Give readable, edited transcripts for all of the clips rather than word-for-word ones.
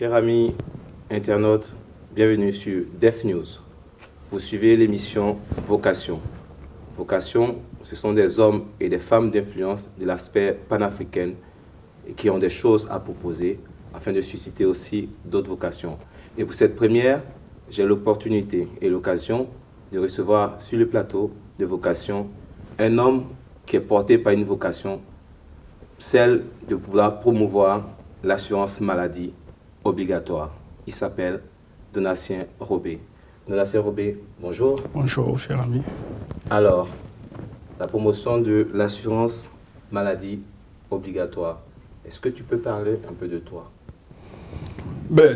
Chers amis internautes, bienvenue sur Def News. Vous suivez l'émission Vocation. Vocation, ce sont des hommes et des femmes d'influence de l'aspect panafricain et qui ont des choses à proposer afin de susciter aussi d'autres vocations. Et pour cette première, j'ai l'opportunité et l'occasion de recevoir sur le plateau de Vocation un homme qui est porté par une vocation, celle de pouvoir promouvoir l'assurance maladie obligatoire. Il s'appelle Donatien Robé. Donatien Robé, bonjour. Bonjour, cher ami. Alors, la promotion de l'assurance maladie obligatoire, est-ce que tu peux parler un peu de toi?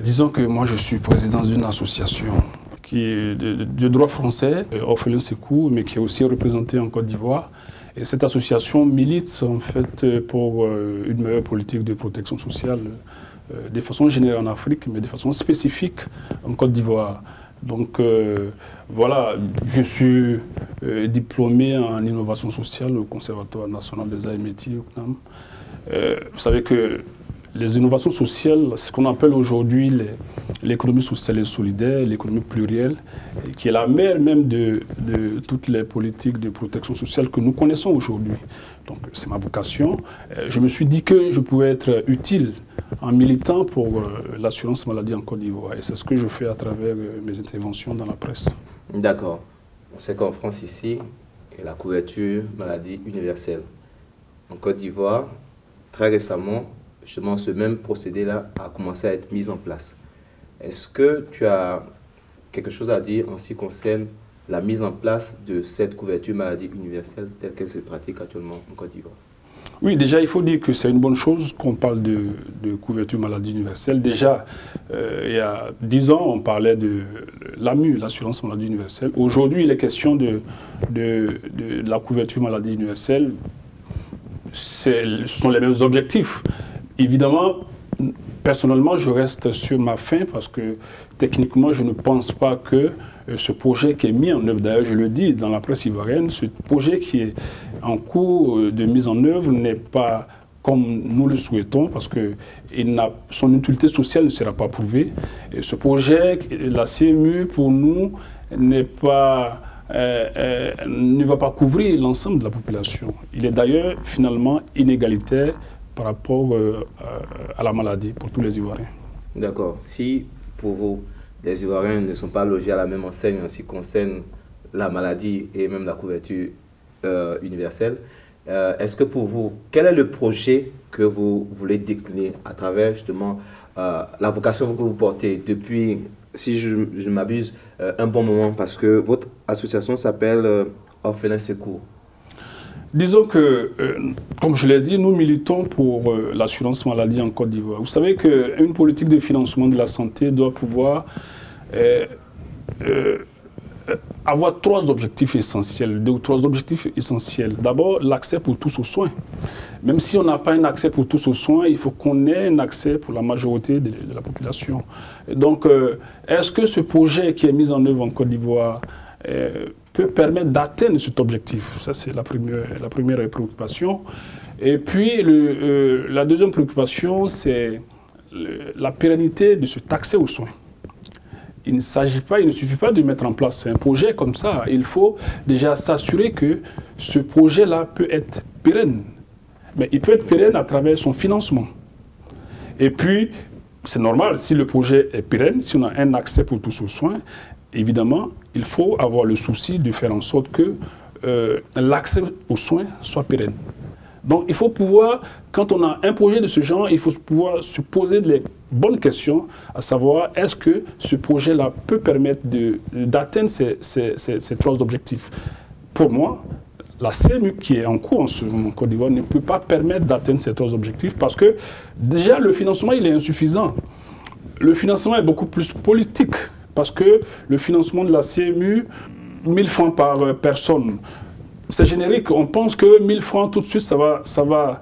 Disons que moi, je suis président d'une association qui est de droit français, Orphelins Secours, mais qui est aussi représentée en Côte d'Ivoire. Et cette association milite en fait pour une meilleure politique de protection sociale de façon générale en Afrique, mais de façon spécifique en Côte d'Ivoire. Donc voilà, je suis diplômé en innovation sociale au Conservatoire national des arts et métiers au CNAM. Vous savez que les innovations sociales, ce qu'on appelle aujourd'hui l'économie sociale et solidaire, l'économie plurielle, qui est la mère même de toutes les politiques de protection sociale que nous connaissons aujourd'hui. Donc c'est ma vocation. Je me suis dit que je pouvais être utile en militant pour l'assurance maladie en Côte d'Ivoire. Et c'est ce que je fais à travers mes interventions dans la presse. D'accord. On sait qu'en France ici, il y a la couverture maladie universelle. En Côte d'Ivoire, très récemment, justement, ce même procédé-là a commencé à être mis en place. Est-ce que tu as quelque chose à dire en ce qui concerne la mise en place de cette couverture maladie universelle telle qu'elle se pratique actuellement en Côte d'Ivoire? Oui, déjà, il faut dire que c'est une bonne chose qu'on parle de couverture maladie universelle. Déjà, il y a 10 ans, on parlait de l'AMU, l'assurance maladie universelle. Aujourd'hui, il est question de la couverture maladie universelle. Ce sont les mêmes objectifs. Évidemment, personnellement, je reste sur ma faim parce que techniquement, je ne pense pas que ce projet qui est mis en œuvre, d'ailleurs je le dis dans la presse ivoirienne, ce projet qui est en cours de mise en œuvre n'est pas comme nous le souhaitons parce que son utilité sociale ne sera pas prouvée. Et ce projet, la CMU, pour nous, ne va pas couvrir l'ensemble de la population. Il est d'ailleurs finalement inégalitaire par rapport à la maladie pour tous les Ivoiriens. D'accord. Si pour vous, les Ivoiriens ne sont pas logés à la même enseigne en ce qui concerne la maladie et même la couverture universelle, est-ce que pour vous, quel est le projet que vous voulez décliner à travers justement la vocation que vous portez depuis, si je ne m'abuse, un bon moment, parce que votre association s'appelle Orphelins Secours? Disons que, comme je l'ai dit, nous militons pour l'assurance maladie en Côte d'Ivoire. Vous savez qu'une politique de financement de la santé doit pouvoir avoir 3 objectifs essentiels, 2 ou 3 objectifs essentiels. D'abord, l'accès pour tous aux soins. Même si on n'a pas un accès pour tous aux soins, il faut qu'on ait un accès pour la majorité de la population. Et donc, est-ce que ce projet qui est mis en œuvre en Côte d'Ivoire peut permettre d'atteindre cet objectif? Ça, c'est la première préoccupation. Et puis, la deuxième préoccupation, c'est la pérennité de cet accès aux soins. Il ne suffit pas de mettre en place un projet comme ça. Il faut déjà s'assurer que ce projet-là peut être pérenne. Mais il peut être pérenne à travers son financement. Et puis, c'est normal, si le projet est pérenne, si on a un accès pour tous aux soins, évidemment, il faut avoir le souci de faire en sorte que l'accès aux soins soit pérenne. Donc, il faut pouvoir, quand on a un projet de ce genre, il faut pouvoir se poser les bonnes questions, à savoir, est-ce que ce projet-là peut permettre d'atteindre ces 3 objectifs? Pour moi, la CMU qui est en cours en Côte d'Ivoire ne peut pas permettre d'atteindre ces 3 objectifs parce que déjà, le financement, il est insuffisant. Le financement est beaucoup plus politique. Parce que le financement de la CMU, 1000 francs par personne, c'est générique. On pense que 1000 francs tout de suite, ça va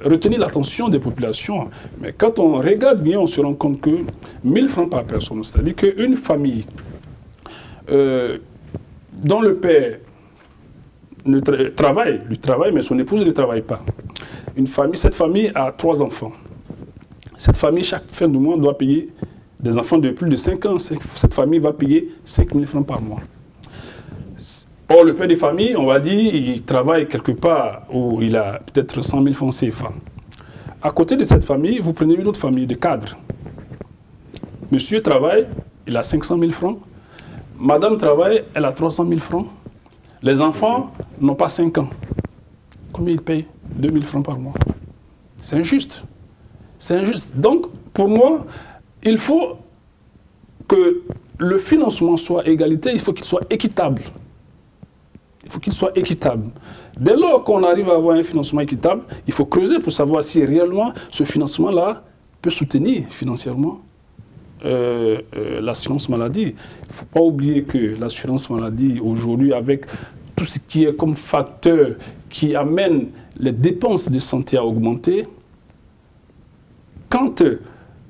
retenir l'attention des populations. Mais quand on regarde bien, on se rend compte que 1000 francs par personne, c'est-à-dire qu'une famille dont le père travaille, mais son épouse ne travaille pas. Cette famille a 3 enfants. Cette famille, chaque fin de mois, doit payer des enfants de plus de 5 ans. Cette famille va payer 5 000 francs par mois. Or, le père de famille, on va dire, il travaille quelque part où il a peut-être 100 000 francs CFA. À côté de cette famille, vous prenez une autre famille de cadres. Monsieur travaille, il a 500 000 francs. Madame travaille, elle a 300 000 francs. Les enfants n'ont pas 5 ans. Combien ils payent? 2 000 francs par mois. C'est injuste. C'est injuste. Donc, pour moi, il faut que le financement soit égalitaire, il faut qu'il soit équitable. Il faut qu'il soit équitable. Dès lors qu'on arrive à avoir un financement équitable, il faut creuser pour savoir si réellement ce financement-là peut soutenir financièrement l'assurance maladie. Il ne faut pas oublier que l'assurance maladie, aujourd'hui, avec tout ce qui est comme facteur qui amène les dépenses de santé à augmenter, quand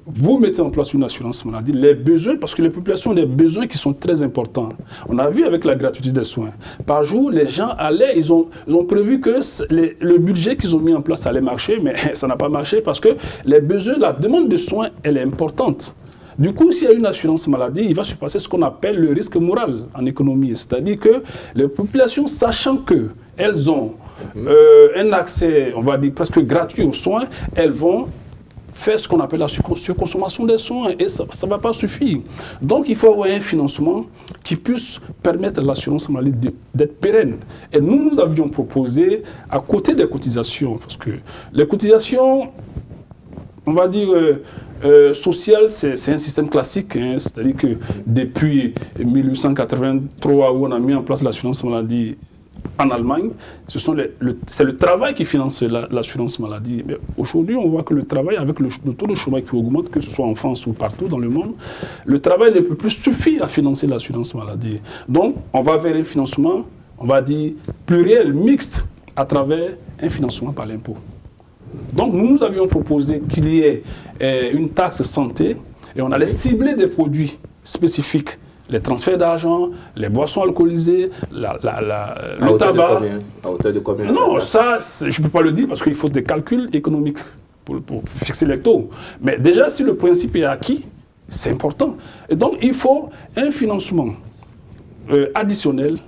vous mettez en place une assurance maladie, les besoins, parce que les populations ont des besoins qui sont très importants. On a vu avec la gratuité des soins. Par jour, les gens allaient, ils ont prévu que le budget qu'ils ont mis en place allait marcher, mais ça n'a pas marché parce que les besoins, la demande de soins, elle est importante. Du coup, s'il y a une assurance maladie, il va se passer ce qu'on appelle le risque moral en économie. C'est-à-dire que les populations, sachant qu'elles ont un accès, on va dire, presque gratuit aux soins, elles vont faire ce qu'on appelle la surconsommation des soins et ça ne va pas suffire. Donc, il faut avoir un financement qui puisse permettre à l'assurance maladie d'être pérenne. Et nous avions proposé, à côté des cotisations, parce que les cotisations, on va dire, sociales, c'est un système classique. Hein, c'est-à-dire que depuis 1883, où on a mis en place l'assurance maladie en Allemagne, c'est le travail qui finance l'assurance maladie. Mais aujourd'hui, on voit que le travail, avec le taux de chômage qui augmente, que ce soit en France ou partout dans le monde, le travail ne peut plus suffire à financer l'assurance maladie. Donc, on va vers un financement, on va dire, pluriel, mixte, à travers un financement par l'impôt. Donc, nous avions proposé qu'il y ait une taxe santé et on allait cibler des produits spécifiques. Les transferts d'argent, les boissons alcoolisées, le tabac. À hauteur de combien? Non, ça, je ne peux pas le dire parce qu'il faut des calculs économiques pour fixer les taux. Mais déjà, si le principe est acquis, c'est important. Et donc, il faut un financement additionnel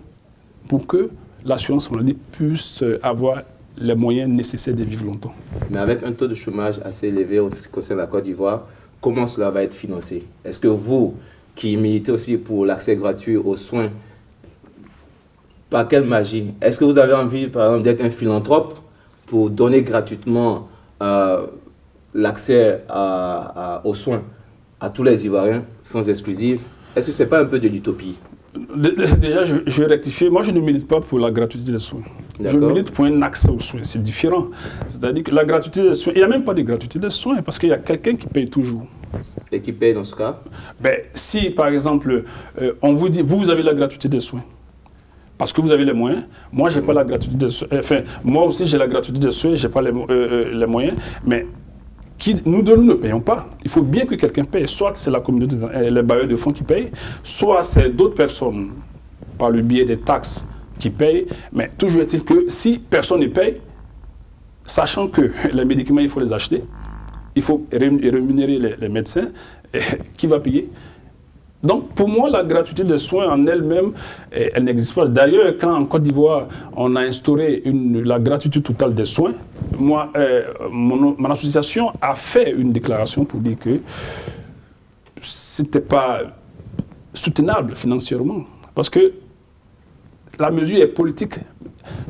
pour que l'assurance maladie puisse avoir les moyens nécessaires de vivre longtemps. Mais avec un taux de chômage assez élevé en ce qui concerne la Côte d'Ivoire, comment cela va être financé? Est-ce que vous, qui militez aussi pour l'accès gratuit aux soins, par quelle magie? Est-ce que vous avez envie, par exemple, d'être un philanthrope pour donner gratuitement l'accès aux soins à tous les Ivoiriens, sans exclusive? Est-ce que ce n'est pas un peu de l'utopie? Déjà, je vais rectifier. Moi, je ne milite pas pour la gratuité des soins. Je milite pour un accès aux soins. C'est différent. C'est-à-dire que la gratuité des soins, il n'y a même pas de gratuité des soins parce qu'il y a quelqu'un qui paye toujours. Et qui paye dans ce cas? Ben, si, par exemple, on vous dit, vous avez la gratuité des soins, parce que vous avez les moyens, moi, je n'ai pas la gratuité des soins. Enfin, moi aussi, j'ai la gratuité des soins, je n'ai pas les moyens, mais nous deux, nous ne payons pas. Il faut bien que quelqu'un paye. Soit c'est la communauté, les bailleurs de fonds qui payent, soit c'est d'autres personnes, par le biais des taxes, qui payent. Mais toujours est-il que si personne ne paye, sachant que les médicaments, il faut les acheter, il faut rémunérer les médecins, qui va payer? Donc, pour moi, la gratuité des soins en elle-même, elle n'existe pas. D'ailleurs, quand en Côte d'Ivoire, on a instauré la gratuité totale des soins, moi, mon association a fait une déclaration pour dire que ce n'était pas soutenable financièrement. Parce que la mesure est politique.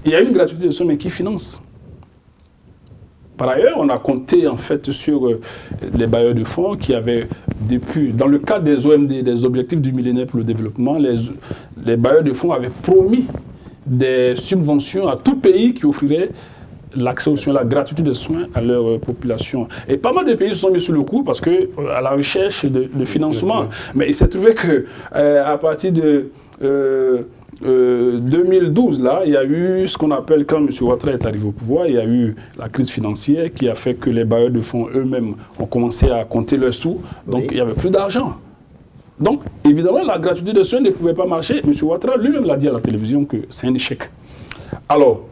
Il y a une gratuité des soins, mais qui finance? Par ailleurs, on a compté en fait sur les bailleurs de fonds qui avaient, depuis, dans le cadre des OMD, des objectifs du millénaire pour le développement, les bailleurs de fonds avaient promis des subventions à tout pays qui offrirait l'accès aux soins, la gratuité des soins à leur population. Et pas mal de pays se sont mis sur le coup parce que à la recherche de financement. Mais il s'est trouvé que à partir de 2012, là, il y a eu ce qu'on appelle, quand M. Ouattara est arrivé au pouvoir, il y a eu la crise financière qui a fait que les bailleurs de fonds eux-mêmes ont commencé à compter leurs sous, donc il n'y avait plus d'argent. Donc, évidemment, la gratuité des soins ne pouvait pas marcher. M. Ouattara lui-même l'a dit à la télévision que c'est un échec. Alors,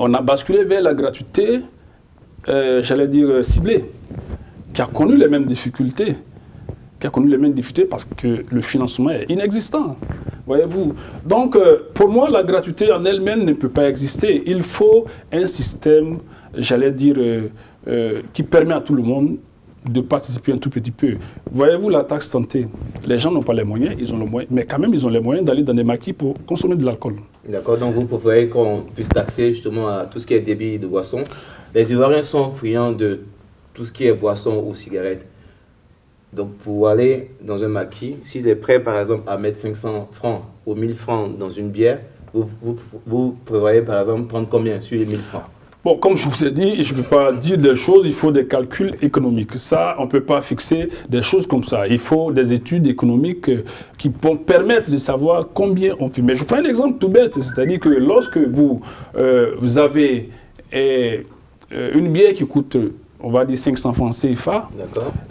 on a basculé vers la gratuité, j'allais dire ciblée. qui a connu les mêmes difficultés. Parce que le financement est inexistant. Voyez-vous. Donc, pour moi, la gratuité en elle-même ne peut pas exister. Il faut un système, j'allais dire, qui permet à tout le monde de participer un tout petit peu. Voyez-vous, la taxe santé, les gens n'ont pas les moyens, mais quand même, ils ont les moyens d'aller dans des maquis pour consommer de l'alcool. D'accord, donc vous préférez qu'on puisse taxer justement à tout ce qui est débit de boissons. Les Ivoiriens sont friands de tout ce qui est boissons ou cigarettes. Donc, pour aller dans un maquis, s'il est prêt, par exemple, à mettre 500 francs ou 1000 francs dans une bière, vous prévoyez, par exemple, prendre combien sur les 1000 francs? Bon, comme je vous ai dit, je ne peux pas dire des choses, il faut des calculs économiques. Ça, on ne peut pas fixer des choses comme ça. Il faut des études économiques qui vont permettre de savoir combien on fait. Mais je prends un exemple tout bête, c'est-à-dire que lorsque vous avez une bière qui coûte, on va dire 500 francs CFA,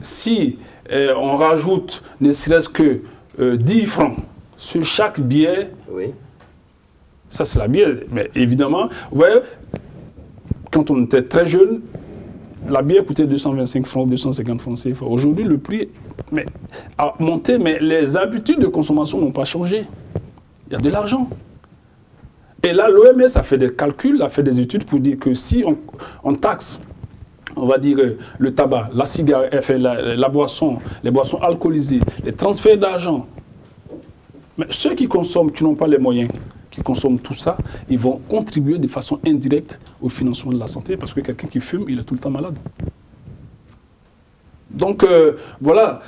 si on rajoute ne serait-ce que 10 francs sur chaque bière, oui. Ça c'est la bière. Mais évidemment, vous voyez, quand on était très jeune, la bière coûtait 225 francs, 250 francs CFA. Aujourd'hui, le prix a monté, mais les habitudes de consommation n'ont pas changé. Il y a de l'argent. Et là, l'OMS a fait des calculs, a fait des études pour dire que si on taxe, on va dire le tabac, la cigarette, la boisson, les boissons alcoolisées, les transferts d'argent. Mais ceux qui consomment, qui n'ont pas les moyens, qui consomment tout ça, ils vont contribuer de façon indirecte au financement de la santé parce que quelqu'un qui fume, il est tout le temps malade. Donc voilà,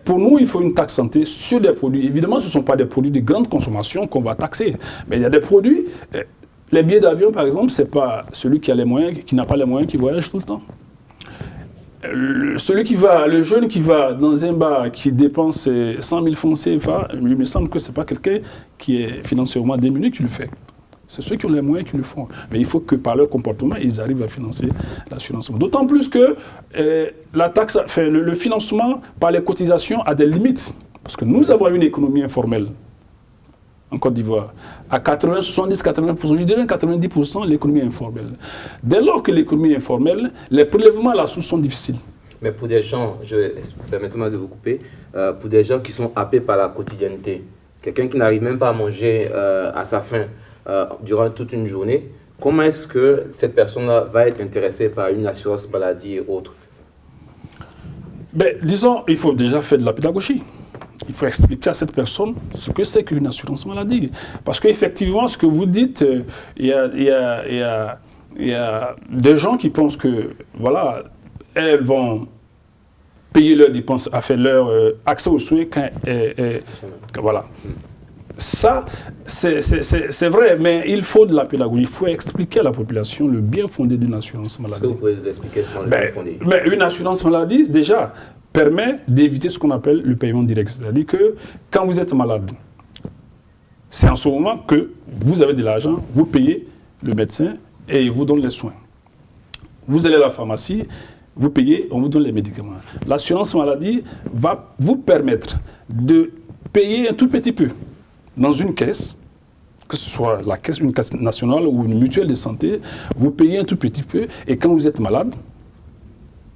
pour nous, il faut une taxe santé sur des produits. Évidemment, ce ne sont pas des produits de grande consommation qu'on va taxer, mais il y a des produits, les billets d'avion par exemple, ce n'est pas celui qui a les moyens, qui n'a pas les moyens qui voyage tout le temps. Le jeune qui va dans un bar qui dépense 100 000 francs CFA, il me semble que ce n'est pas quelqu'un qui est financièrement diminué qui le fait. C'est ceux qui ont les moyens qui le font. Mais il faut que par leur comportement, ils arrivent à financer l'assurance. D'autant plus que le financement par les cotisations a des limites. Parce que nous avons une économie informelle en Côte d'Ivoire. À 80, 70, 80%, je dirais 90%, l'économie informelle. Dès lors que l'économie est informelle, les prélèvements à la source sont difficiles. Mais pour des gens, permettez-moi de vous couper, pour des gens qui sont happés par la quotidienneté, quelqu'un qui n'arrive même pas à manger à sa faim durant toute une journée, comment est-ce que cette personne-là va être intéressée par une assurance maladie et autres? Ben, disons, il faut déjà faire de la pédagogie. Il faut expliquer à cette personne ce que c'est qu'une assurance maladie. Parce qu'effectivement, ce que vous dites, il y a des gens qui pensent que, voilà, elles vont payer leurs dépenses, faire leur accès aux soins voilà. Ça, c'est vrai, mais il faut de la pédagogie. Il faut expliquer à la population le bien fondé d'une assurance maladie. Est-ce que vous pouvez nous expliquer sur le bien fondé? Mais une assurance maladie, déjà, permet d'éviter ce qu'on appelle le paiement direct. C'est-à-dire que quand vous êtes malade, c'est en ce moment que vous avez de l'argent, vous payez le médecin et il vous donne les soins. Vous allez à la pharmacie, vous payez, on vous donne les médicaments. L'assurance maladie va vous permettre de payer un tout petit peu dans une caisse, que ce soit une caisse nationale ou une mutuelle de santé, vous payez un tout petit peu et quand vous êtes malade,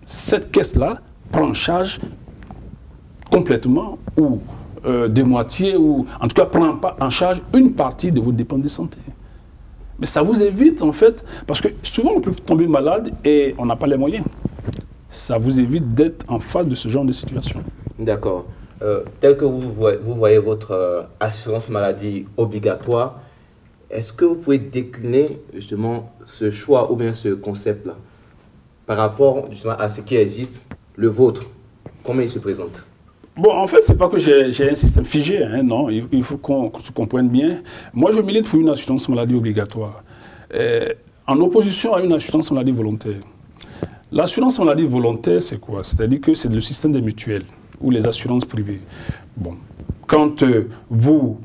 cette caisse-là prend en charge complètement ou de moitié, ou en tout cas prend pas en charge une partie de vos dépenses de santé. Mais ça vous évite en fait, parce que souvent on peut tomber malade et on n'a pas les moyens. Ça vous évite d'être en face de ce genre de situation. D'accord. Tel que vous voyez votre assurance maladie obligatoire, est-ce que vous pouvez décliner justement ce choix ou bien ce concept-là par rapport justement à ce qui existe, le vôtre, comment il se présente? Bon, en fait, ce n'est pas que j'ai un système figé, hein, non, il faut qu'on se comprenne bien. Moi, je milite pour une assurance maladie obligatoire, en opposition à une assurance maladie volontaire. L'assurance maladie volontaire, c'est quoi? C'est-à-dire que c'est le système des mutuelles ou les assurances privées. Bon, quand vous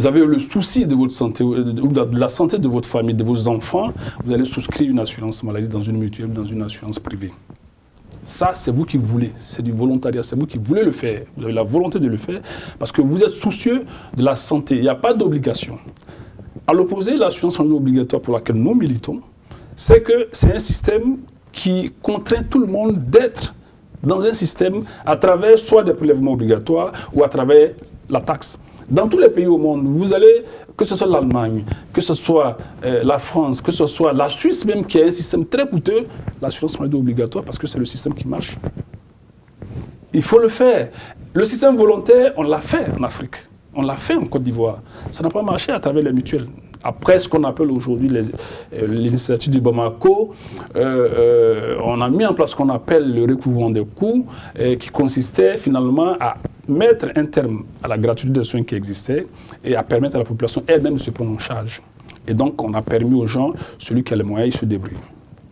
avez le souci de votre santé ou de la santé de votre famille, de vos enfants, vous allez souscrire une assurance maladie dans une mutuelle, dans une assurance privée. Ça, c'est vous qui voulez, c'est du volontariat, c'est vous qui voulez le faire. Vous avez la volonté de le faire parce que vous êtes soucieux de la santé. Il n'y a pas d'obligation. À l'opposé, l'assurance maladie obligatoire pour laquelle nous militons, c'est que c'est un système qui contraint tout le monde d'être dans un système à travers soit des prélèvements obligatoires ou à travers la taxe. Dans tous les pays au monde, vous allez, que ce soit l'Allemagne, que ce soit la France, que ce soit la Suisse même, qui a un système très coûteux, l'assurance maladie obligatoire, parce que c'est le système qui marche. Il faut le faire. Le système volontaire, on l'a fait en Afrique. On l'a fait en Côte d'Ivoire. Ça n'a pas marché à travers les mutuelles. Après ce qu'on appelle aujourd'hui l'initiative du Bamako, on a mis en place ce qu'on appelle le recouvrement des coûts, qui consistait finalement à mettre un terme à la gratuité des soins qui existait et à permettre à la population elle-même de se prendre en charge. Et donc, on a permis aux gens, celui qui a les moyens, il se débrouille.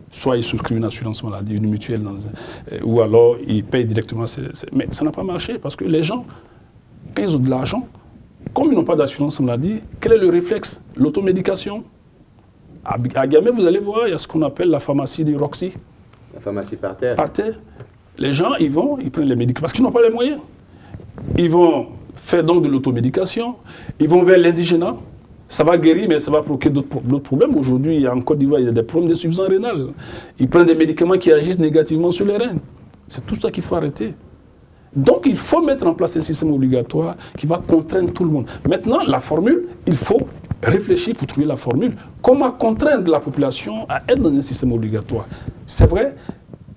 Soit il souscrit une assurance maladie, une mutuelle, ou alors il paye directement. Mais ça n'a pas marché parce que les gens pèsent de l'argent. Comme ils n'ont pas d'assurance maladie, quel est le réflexe? L'automédication. À Gamay, vous allez voir, il y a ce qu'on appelle la pharmacie du Roxy. La pharmacie par terre. Par terre. Les gens, ils vont, ils prennent les médicaments parce qu'ils n'ont pas les moyens. Ils vont faire donc de l'automédication, ils vont vers l'indigénat. Ça va guérir, mais ça va provoquer d'autres problèmes. Aujourd'hui, en Côte d'Ivoire, il y a des problèmes d'insuffisance rénale. Ils prennent des médicaments qui agissent négativement sur les reins. C'est tout ça qu'il faut arrêter. Donc, il faut mettre en place un système obligatoire qui va contraindre tout le monde. Maintenant, la formule, il faut réfléchir pour trouver la formule. Comment contraindre la population à être dans un système obligatoire? C'est vrai,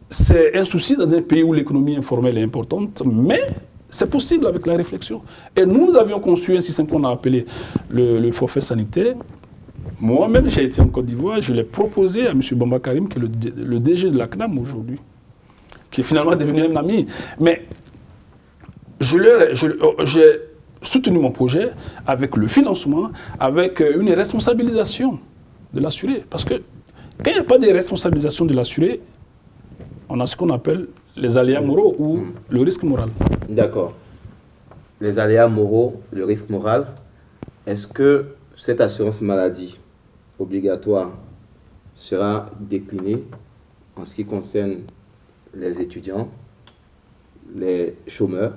c'est un souci dans un pays où l'économie informelle est importante, mais c'est possible avec la réflexion. Et nous avions conçu un système qu'on a appelé le forfait sanitaire. Moi-même, j'ai été en Côte d'Ivoire, je l'ai proposé à M. Bamba Karim, qui est le DG de la CNAM aujourd'hui, qui est finalement devenu un ami. Mais j'ai soutenu mon projet avec le financement, avec une responsabilisation de l'assuré. Parce que quand il n'y a pas de responsabilisation de l'assuré, on a ce qu'on appelle les aléas moraux ou le risque moral. D'accord. Les aléas moraux, le risque moral, est-ce que cette assurance maladie obligatoire sera déclinée en ce qui concerne les étudiants, les chômeurs,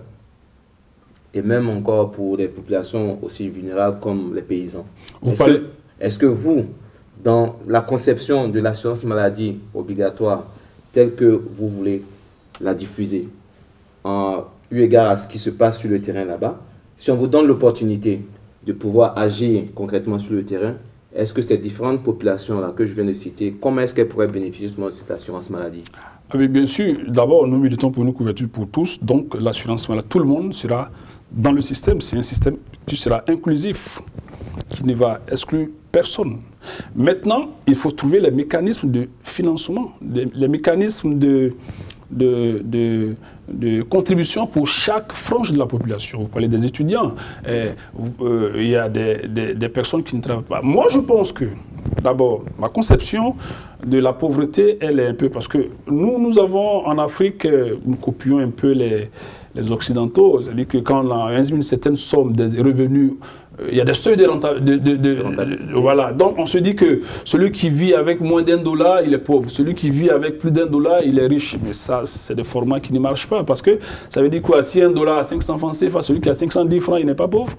et même encore pour des populations aussi vulnérables comme les paysans? Est-ce que vous, dans la conception de l'assurance maladie obligatoire telle que vous voulez la diffuser, en eu égard à ce qui se passe sur le terrain là-bas, si on vous donne l'opportunité de pouvoir agir concrètement sur le terrain, est-ce que ces différentes populations-là que je viens de citer, comment est-ce qu'elles pourraient bénéficier de cette assurance maladie? Oui, bien sûr. D'abord, nous militons pour une couverture pour tous. Donc, l'assurance maladie, tout le monde sera dans le système. C'est un système qui sera inclusif, qui ne va exclure personne. Maintenant, il faut trouver les mécanismes de financement, les mécanismes de contribution pour chaque frange de la population. Vous parlez des étudiants, il y a des personnes qui ne travaillent pas. Moi, je pense que, d'abord, ma conception de la pauvreté, elle est un peu... Parce que nous avons en Afrique, nous copions un peu les Occidentaux, c'est-à-dire que quand on a une certaine somme des revenus, il y a des seuils de rentabilité. Voilà. Donc on se dit que celui qui vit avec moins d'$1, il est pauvre. Celui qui vit avec plus d'$1, il est riche. Mais ça, c'est des formats qui ne marchent pas. Parce que ça veut dire quoi? Si $1 à 500 francs CFA, celui qui a 510 francs, il n'est pas pauvre.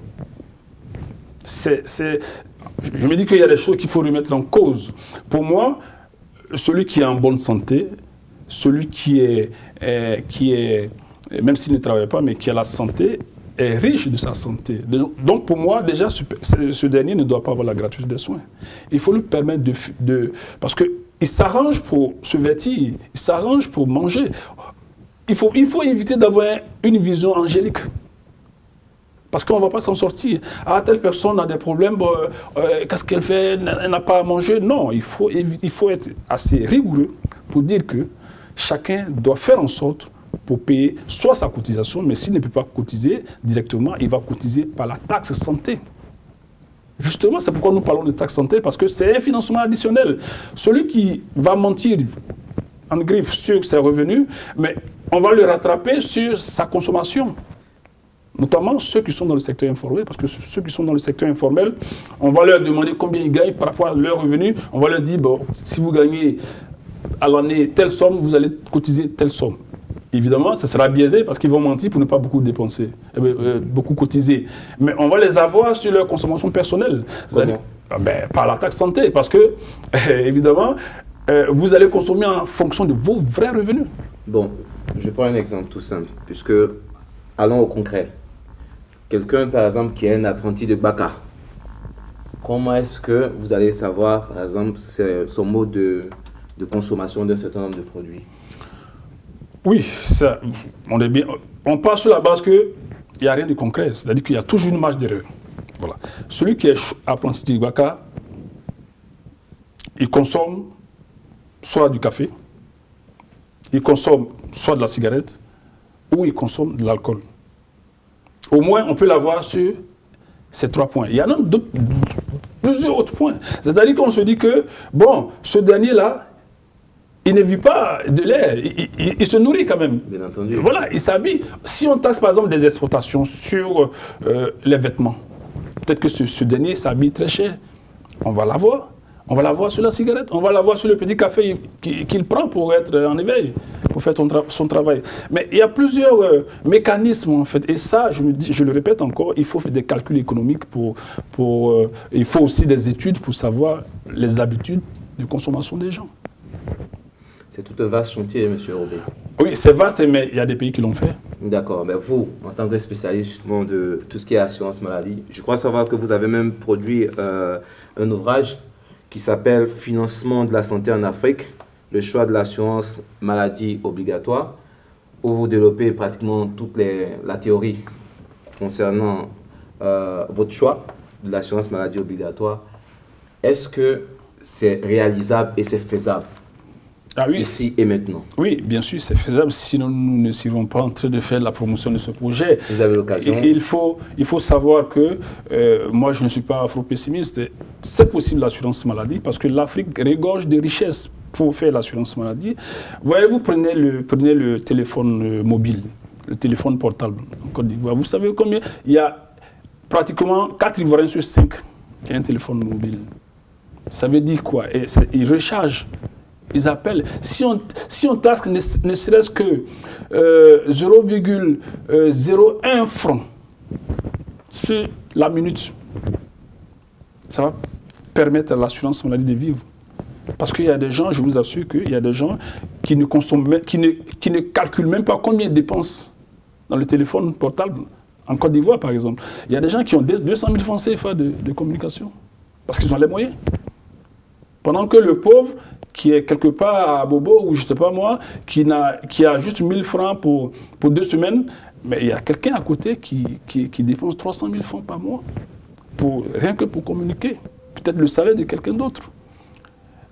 Je me dis qu'il y a des choses qu'il faut remettre en cause. Pour moi, celui qui est en bonne santé, celui qui est même s'il ne travaille pas, mais qui a la santé, est riche de sa santé. Donc pour moi, déjà, ce dernier ne doit pas avoir la gratuité des soins. Il faut lui permettre parce qu'il s'arrange pour se vêtir, il s'arrange pour manger. Il faut éviter d'avoir une vision angélique. Parce qu'on ne va pas s'en sortir. Ah, telle personne a des problèmes, qu'est-ce qu'elle fait? Elle n'a pas à manger. Non, il faut être assez rigoureux pour dire que chacun doit faire en sorte pour payer soit sa cotisation, mais s'il ne peut pas cotiser directement, il va cotiser par la taxe santé. Justement, c'est pourquoi nous parlons de taxe santé, parce que c'est un financement additionnel. Celui qui va mentir en griffe sur ses revenus, mais on va le rattraper sur sa consommation. Notamment ceux qui sont dans le secteur informel, parce que ceux qui sont dans le secteur informel, on va leur demander combien ils gagnent par rapport à leurs revenus. On va leur dire, bon, si vous gagnez à l'année telle somme, vous allez cotiser telle somme. Évidemment, ça sera biaisé parce qu'ils vont mentir pour ne pas beaucoup dépenser, beaucoup cotiser. Mais on va les avoir sur leur consommation personnelle. Par la taxe santé, parce que, évidemment, vous allez consommer en fonction de vos vrais revenus. Bon, je prends un exemple tout simple, puisque, allons au concret. Quelqu'un, par exemple, qui est un apprenti de Baka, comment est-ce que vous allez savoir, par exemple, son mode de consommation d'un certain nombre de produits? Oui, ça, on part sur la base qu'il n'y a rien de concret, c'est-à-dire qu'il y a toujours une marge d'erreur. Voilà. Celui qui est apprenti de Baka, il consomme soit du café, il consomme soit de la cigarette, ou il consomme de l'alcool. Au moins, on peut l'avoir sur ces 3 points. Il y en a plusieurs autres points. C'est-à-dire qu'on se dit que, bon, ce dernier-là, il ne vit pas de l'air, il se nourrit quand même. Bien entendu. Voilà, il s'habille. Si on taxe par exemple des exportations sur les vêtements, peut-être que ce dernier s'habille très cher, on va l'avoir. On va l'avoir sur la cigarette, on va l'avoir sur le petit café qu'il prend pour être en éveil, pour faire son travail. Mais il y a plusieurs mécanismes en fait. Et ça, je le répète encore, il faut faire des calculs économiques il faut aussi des études pour savoir les habitudes de consommation des gens. C'est tout un vaste chantier, M. Robé. Oui, c'est vaste, mais il y a des pays qui l'ont fait. D'accord. Mais vous, en tant que spécialiste justement de tout ce qui est assurance maladie, je crois savoir que vous avez même produit un ouvrage qui s'appelle « Financement de la santé en Afrique, le choix de l'assurance maladie obligatoire », où vous développez pratiquement toute la théorie concernant votre choix de l'assurance maladie obligatoire. Est-ce que c'est réalisable et c'est faisable ici et maintenant? Oui, bien sûr, c'est faisable, sinon nous ne serons pas en train de faire la promotion de ce projet. Vous avez l'occasion. Il faut savoir que moi, je ne suis pas afro-pessimiste. C'est possible l'assurance maladie parce que l'Afrique regorge de richesses pour faire l'assurance maladie. Voyez-vous, prenez le téléphone mobile, le téléphone portable en Côte d'Ivoire. Vous savez combien? Il y a pratiquement 4 Ivoiriens sur 5 qui ont un téléphone mobile. Ça veut dire quoi? Ils rechargent. Ils appellent. Si on taxe ne serait-ce que 0,01 franc sur la minute, ça va permettre à l'assurance maladie de vivre. Parce qu'il y a des gens, je vous assure qu'il y a des gens qui ne consomment, qui ne calculent même pas combien ils dépensent dans le téléphone portable. En Côte d'Ivoire, par exemple, il y a des gens qui ont 200 000 francs CFA de communication. Parce qu'ils ont les moyens. Pendant que le pauvre, qui est quelque part à Bobo, ou je ne sais pas moi, qui a juste 1000 francs pour 2 semaines, mais il y a quelqu'un à côté qui dépense 300 000 francs par mois, rien que pour communiquer. Peut-être le salaire de quelqu'un d'autre.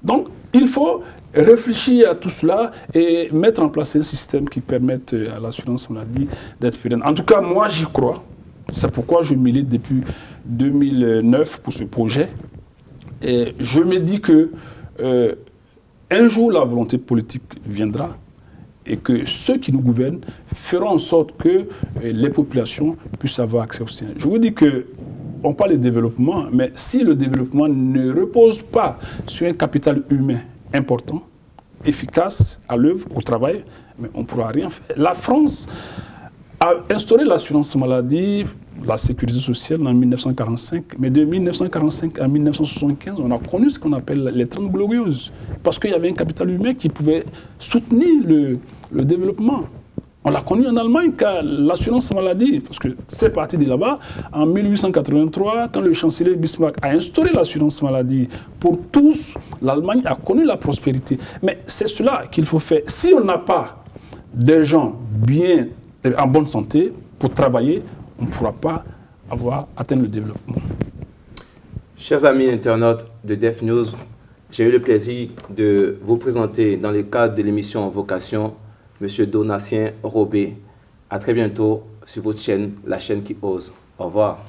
Donc, il faut réfléchir à tout cela et mettre en place un système qui permette à l'assurance maladie d'être pérenne. En tout cas, moi, j'y crois. C'est pourquoi je milite depuis 2009 pour ce projet. Et je me dis que un jour, la volonté politique viendra et que ceux qui nous gouvernent feront en sorte que les populations puissent avoir accès au système. Je vous dis que on parle de développement, mais si le développement ne repose pas sur un capital humain important, efficace, à l'œuvre, au travail, mais on ne pourra rien faire. La France a instauré l'assurance maladie, la sécurité sociale en 1945, mais de 1945 à 1975, on a connu ce qu'on appelle les 30 glorieuses, parce qu'il y avait un capital humain qui pouvait soutenir le développement. On l'a connu en Allemagne, l'assurance maladie, parce que c'est parti de là-bas. En 1883, quand le chancelier Bismarck a instauré l'assurance maladie pour tous, l'Allemagne a connu la prospérité. Mais c'est cela qu'il faut faire. Si on n'a pas des gens bien, en bonne santé, pour travailler, on ne pourra pas atteindre le développement. Chers amis internautes de Def News, j'ai eu le plaisir de vous présenter dans le cadre de l'émission Vocation, M. Donatien Robé. À très bientôt sur votre chaîne, la chaîne qui ose. Au revoir.